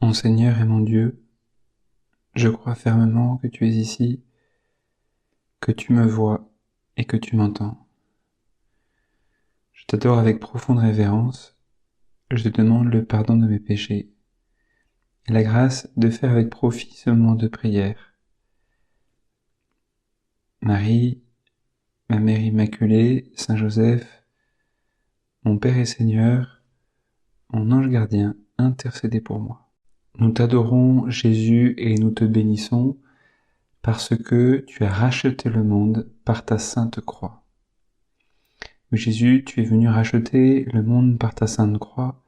Mon Seigneur et mon Dieu, je crois fermement que tu es ici, que tu me vois et que tu m'entends. Je t'adore avec profonde révérence, je te demande le pardon de mes péchés et la grâce de faire avec profit ce moment de prière. Marie, ma Mère Immaculée, Saint Joseph, mon Père et Seigneur, mon ange gardien, intercédez pour moi. Nous t'adorons, Jésus, et nous te bénissons, parce que tu as racheté le monde par ta sainte croix. Oui, Jésus, tu es venu racheter le monde par ta sainte croix.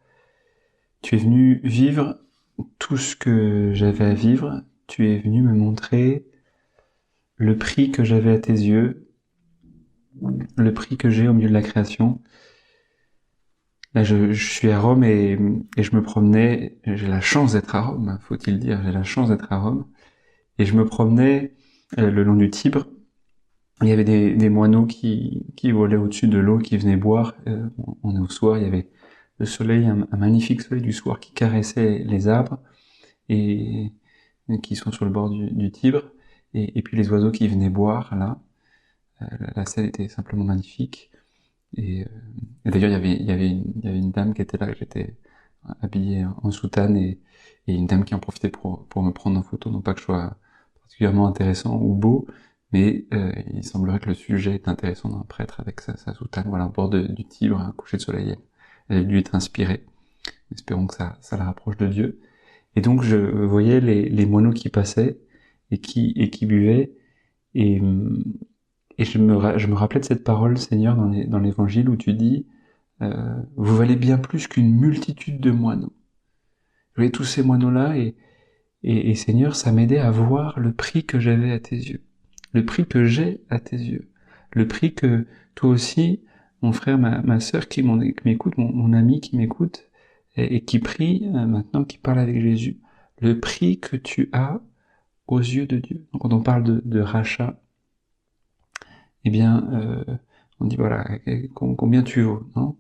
Tu es venu vivre tout ce que j'avais à vivre. Tu es venu me montrer le prix que j'avais à tes yeux, le prix que j'ai au milieu de la création. Là, je suis à Rome et je me promenais, j'ai la chance d'être à Rome, faut-il dire, j'ai la chance d'être à Rome, et je me promenais le long du Tibre. Il y avait des moineaux qui volaient au-dessus de l'eau, qui venaient boire. On est au soir, il y avait le soleil, un magnifique soleil du soir qui caressait les arbres et qui sont sur le bord du Tibre, et puis les oiseaux qui venaient boire là. La scène était simplement magnifique. Et d'ailleurs, il y avait une dame qui était là, j'étais habillé en soutane, et une dame qui en profitait pour me prendre en photo, non pas que je sois particulièrement intéressant ou beau, mais il semblerait que le sujet est intéressant d'un prêtre avec sa soutane, voilà, au bord du Tibre, un coucher de soleil. Elle a dû être inspirée. Espérons que ça la rapproche de Dieu. Et donc je voyais les moineaux qui passaient et qui buvaient, et je me rappelais de cette parole, Seigneur, dans l'évangile où tu dis vous valez bien plus qu'une multitude de moineaux. Je voyais tous ces moineaux-là, et Seigneur, ça m'aidait à voir le prix que j'avais à tes yeux, le prix que j'ai à tes yeux, le prix que toi aussi, mon frère, ma sœur qui m'écoute, mon ami qui m'écoute, et qui prie maintenant, qui parle avec Jésus, le prix que tu as aux yeux de Dieu. Donc, quand on parle de rachat, eh bien, on dit voilà, combien tu vaux, non?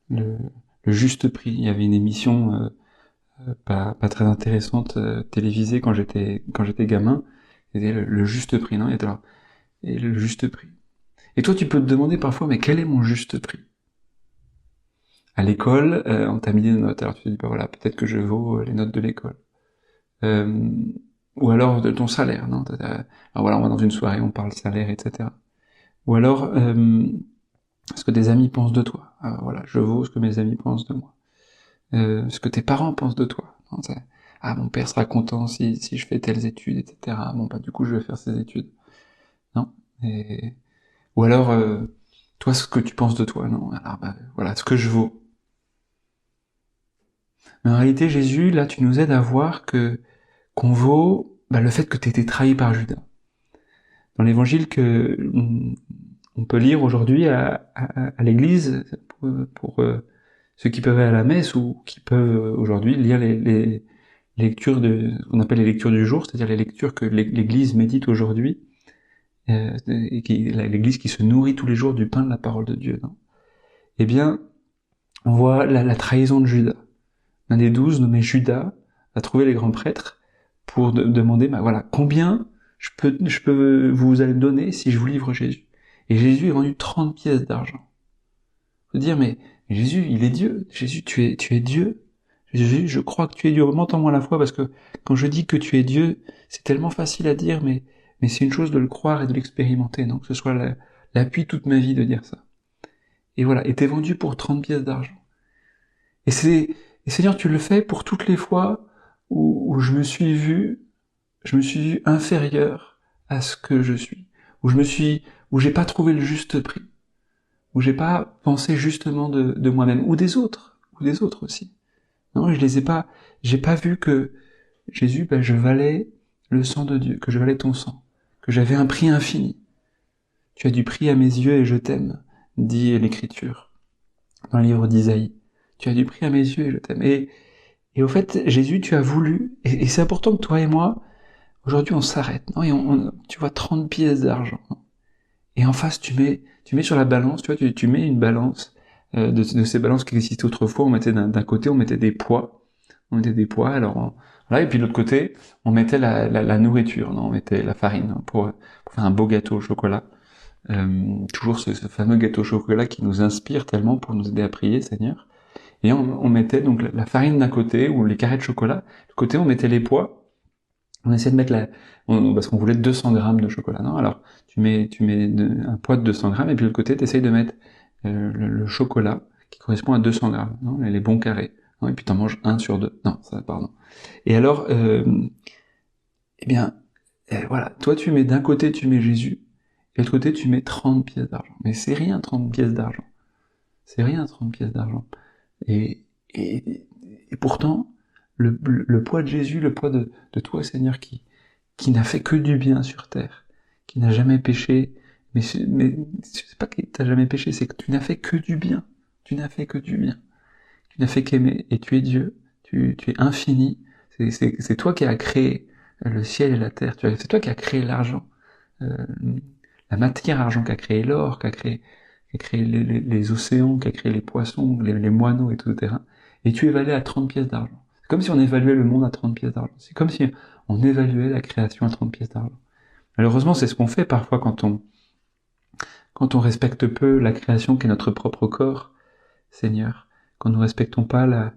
Le juste prix. Il y avait une émission pas très intéressante télévisée quand j'étais gamin. C'était le juste prix, non? Et le juste prix. Et toi, tu peux te demander parfois, mais quel est mon juste prix? À l'école, on t'a mis des notes. Alors tu te dis, bah voilà, peut-être que je vaux les notes de l'école. Ou alors de ton salaire, non? Alors voilà, on va dans une soirée, on parle salaire, etc. Ou alors, ce que des amis pensent de toi. Alors voilà, je vaux ce que mes amis pensent de moi. Ce que tes parents pensent de toi. Non, mon père sera content si je fais telles études, etc. Bon, bah du coup, je vais faire ces études. Non? Ou alors, toi, ce que tu penses de toi, non? Alors, bah, voilà, ce que je vaux. Mais en réalité, Jésus, là, tu nous aides à voir qu'on vaut le fait que tu été trahi par Judas. Dans l'évangile que on peut lire aujourd'hui à l'église, pour ceux qui peuvent aller à la messe ou qui peuvent aujourd'hui lire les lectures qu'on appelle les lectures du jour, c'est-à-dire les lectures que l'église médite aujourd'hui, et l'église qui se nourrit tous les jours du pain de la parole de Dieu. Non? Eh bien, on voit la trahison de Judas. L'un des 12, nommé Judas, a trouvé les grands prêtres pour demander, voilà, combien je peux vous allez me donner si je vous livre Jésus. Et Jésus est vendu 30 pièces d'argent. Faut dire, mais Jésus, il est Dieu. Jésus, tu es Dieu. Jésus, je crois que tu es Dieu. Entends-moi la foi, parce que quand je dis que tu es Dieu, c'est tellement facile à dire, mais c'est une chose de le croire et de l'expérimenter, non? Que ce soit l'appui toute ma vie de dire ça. Et voilà, et t'es vendu pour 30 pièces d'argent. Et Seigneur, tu le fais pour toutes les fois où je me suis vu inférieur à ce que je suis, où j'ai pas trouvé le juste prix, où j'ai pas pensé justement de moi-même, ou des autres aussi. Non, j'ai pas vu que Jésus, je valais le sang de Dieu, que je valais ton sang, que j'avais un prix infini. Tu as du prix à mes yeux et je t'aime, dit l'Écriture, dans le livre d'Isaïe. Tu as du prix à mes yeux et je t'aime. Et au fait, Jésus, tu as voulu, et c'est important que toi et moi, aujourd'hui on s'arrête, non? Et tu vois 30 pièces d'argent. Et en face, tu mets sur la balance, tu vois, tu mets une balance, de ces balances qui existaient autrefois, on mettait d'un côté, on mettait des poids, on mettait des pois, voilà, et puis de l'autre côté, on mettait la nourriture, non, on mettait la farine pour faire un beau gâteau au chocolat. Toujours ce fameux gâteau au chocolat qui nous inspire tellement pour nous aider à prier, Seigneur. Et on mettait donc la farine d'un côté, ou les carrés de chocolat, de l'autre côté on mettait les pois, on essayait de mettre parce qu'on voulait 200 grammes de chocolat, non? Alors, tu mets un poids de 200 grammes, et puis de l'autre côté, tu essayes de mettre le chocolat, qui correspond à 200 grammes, non? Les bons carrés. Non? Et puis t'en manges 1 sur 2. Non, ça, pardon. Et alors, eh bien, voilà, toi tu mets d'un côté, tu mets Jésus, et de l'autre côté, tu mets 30 pièces d'argent. Mais c'est rien, 30 pièces d'argent. C'est rien, 30 pièces d'argent. Et pourtant, le poids de Jésus, le poids de toi, Seigneur, qui n'a fait que du bien sur terre, qui n'a jamais péché, mais c'est pas que t'as jamais péché, c'est que tu n'as fait que du bien. Tu n'as fait que du bien. Tu n'as fait qu'aimer, et tu es Dieu. Tu es infini. C'est toi qui as créé le ciel et la terre. C'est toi qui as créé l'argent. La matière argent, qui a créé l'or, qui a créé les océans, qui a créé les poissons, les moineaux et tout, etc. Et tu évalues à 30 pièces d'argent. C'est comme si on évaluait le monde à 30 pièces d'argent. C'est comme si on évaluait la création à 30 pièces d'argent. Malheureusement, c'est ce qu'on fait parfois quand on respecte peu la création qui est notre propre corps, Seigneur. Quand nous respectons pas la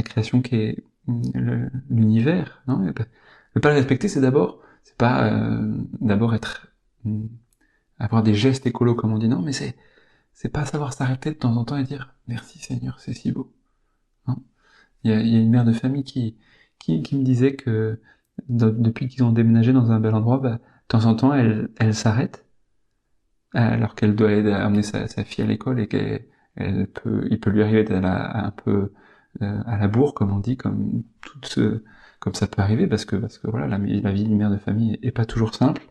création qui est l'univers, non? Ne pas le respecter, c'est pas d'abord avoir des gestes écolos comme on dit, non, mais c'est pas savoir s'arrêter de temps en temps et dire merci Seigneur, c'est si beau. Non? Il y a une mère de famille qui me disait que depuis qu'ils ont déménagé dans un bel endroit, de temps en temps elle s'arrête alors qu'elle doit aller amener sa fille à l'école et il peut lui arriver d'être un peu à la bourre, comme on dit, comme ça peut arriver, parce que voilà, la vie d'une mère de famille est pas toujours simple.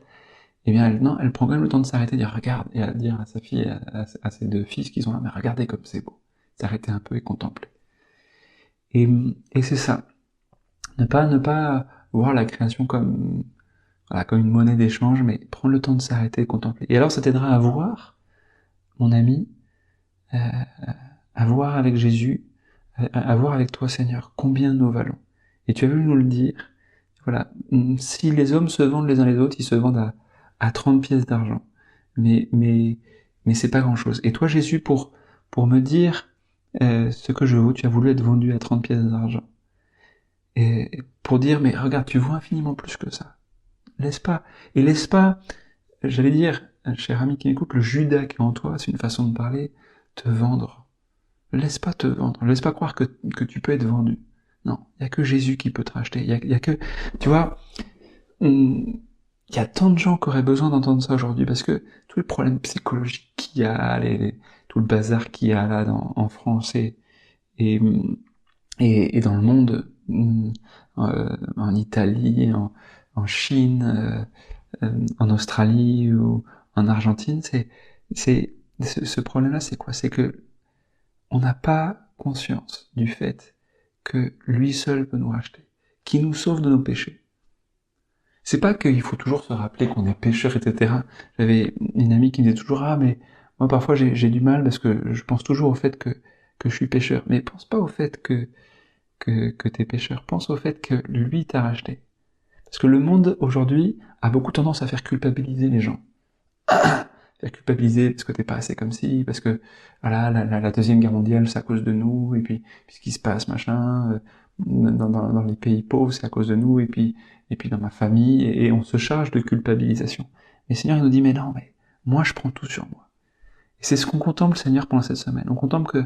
Eh bien, elle prend quand même le temps de s'arrêter, de dire regarde, et à dire à sa fille, à ses 2 fils qui sont là, mais regardez comme c'est beau. S'arrêter un peu et contempler. Et c'est ça. Ne pas voir la création comme une monnaie d'échange, mais prendre le temps de s'arrêter et contempler. Et alors, ça t'aidera à voir, mon ami, à voir avec Jésus, à voir avec toi, Seigneur, combien nous valons. Et tu as voulu nous le dire. Voilà. Si les hommes se vendent les uns les autres, ils se vendent à 30 pièces d'argent. Mais c'est pas grand chose. Et toi, Jésus, pour me dire ce que je vaux, tu as voulu être vendu à 30 pièces d'argent. Et pour dire, mais regarde, tu vaux infiniment plus que ça. Laisse pas, j'allais dire, cher ami qui m'écoute, le Judas qui est en toi, c'est une façon de parler, te vendre. Laisse pas te vendre, laisse pas croire que tu peux être vendu. Non, il y a que Jésus qui peut te racheter. Il y a que, tu vois, il y a tant de gens qui auraient besoin d'entendre ça aujourd'hui, parce que tous les problèmes psychologiques qu'il y a, tout le bazar qu'il y a là en France et dans le monde, en Italie, en Chine, en Australie ou en Argentine, ce problème-là, c'est quoi? C'est que on n'a pas conscience du fait que lui seul peut nous racheter, qui nous sauve de nos péchés. C'est pas qu'il faut toujours se rappeler qu'on est pécheur, etc. J'avais une amie qui me disait toujours, mais moi parfois j'ai du mal parce que je pense toujours au fait que je suis pécheur. Mais pense pas au fait que t'es pécheur, pense au fait que lui t'a racheté. Parce que le monde aujourd'hui a beaucoup tendance à faire culpabiliser les gens. Faire culpabiliser parce que t'es pas assez comme ci, parce que voilà, la Deuxième Guerre mondiale c'est à cause de nous, et puis ce qui se passe machin, dans les pays pauvres c'est à cause de nous, et puis dans ma famille, et on se charge de culpabilisation. Mais le Seigneur il nous dit mais non, mais moi je prends tout sur moi. Et c'est ce qu'on contemple, Seigneur, pendant cette semaine. On contemple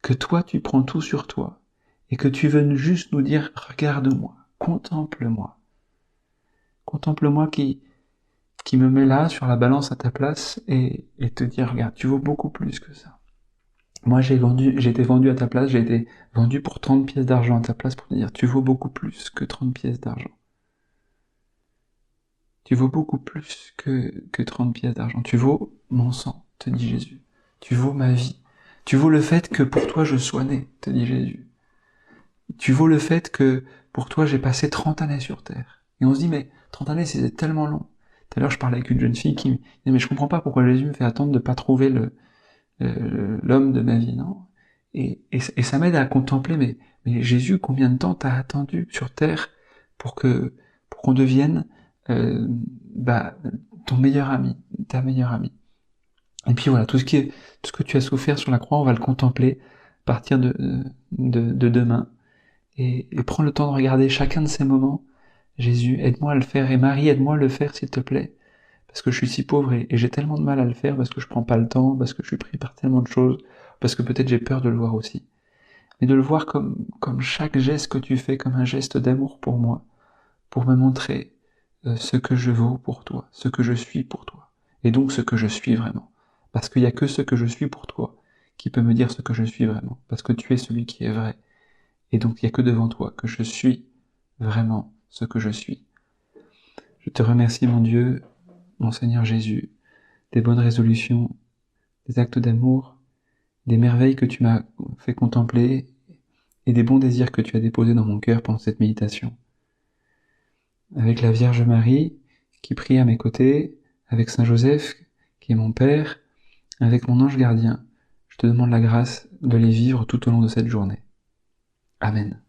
que toi tu prends tout sur toi, et que tu veux juste nous dire regarde-moi, contemple-moi. Contemple-moi qui me met là, sur la balance à ta place, et te dire, regarde, tu vaux beaucoup plus que ça. Moi, j'ai été vendu à ta place, j'ai été vendu pour 30 pièces d'argent à ta place pour te dire, tu vaux beaucoup plus que 30 pièces d'argent. Tu vaux beaucoup plus que 30 pièces d'argent. Tu vaux mon sang, te dit Jésus. Tu vaux ma vie. Tu vaux le fait que pour toi je sois né, te dit Jésus. Tu vaux le fait que pour toi j'ai passé 30 années sur terre. Et on se dit, mais 30 années c'est tellement long. Tout à l'heure, je parlais avec une jeune fille qui me disait, mais je comprends pas pourquoi Jésus me fait attendre de pas trouver l'homme de ma vie, non? Et ça m'aide à contempler, mais Jésus, combien de temps t'as attendu sur terre pour qu'on devienne euh, bah, ton meilleur ami, ta meilleure amie. Et puis voilà, tout ce que tu as souffert sur la croix, on va le contempler à partir de demain. Et prends le temps de regarder chacun de ces moments. Jésus, aide-moi à le faire, et Marie, aide-moi à le faire, s'il te plaît. Parce que je suis si pauvre et j'ai tellement de mal à le faire, parce que je prends pas le temps, parce que je suis pris par tellement de choses, parce que peut-être j'ai peur de le voir aussi. Mais de le voir comme chaque geste que tu fais, comme un geste d'amour pour moi, pour me montrer ce que je vaux pour toi, ce que je suis pour toi, et donc ce que je suis vraiment. Parce qu'il n'y a que ce que je suis pour toi qui peut me dire ce que je suis vraiment, parce que tu es celui qui est vrai, et donc il n'y a que devant toi que je suis vraiment ce que je suis. Je te remercie, mon Dieu, mon Seigneur Jésus, des bonnes résolutions, des actes d'amour, des merveilles que tu m'as fait contempler, et des bons désirs que tu as déposés dans mon cœur pendant cette méditation. Avec la Vierge Marie, qui prie à mes côtés, avec Saint Joseph, qui est mon Père, avec mon ange gardien, je te demande la grâce de les vivre tout au long de cette journée. Amen.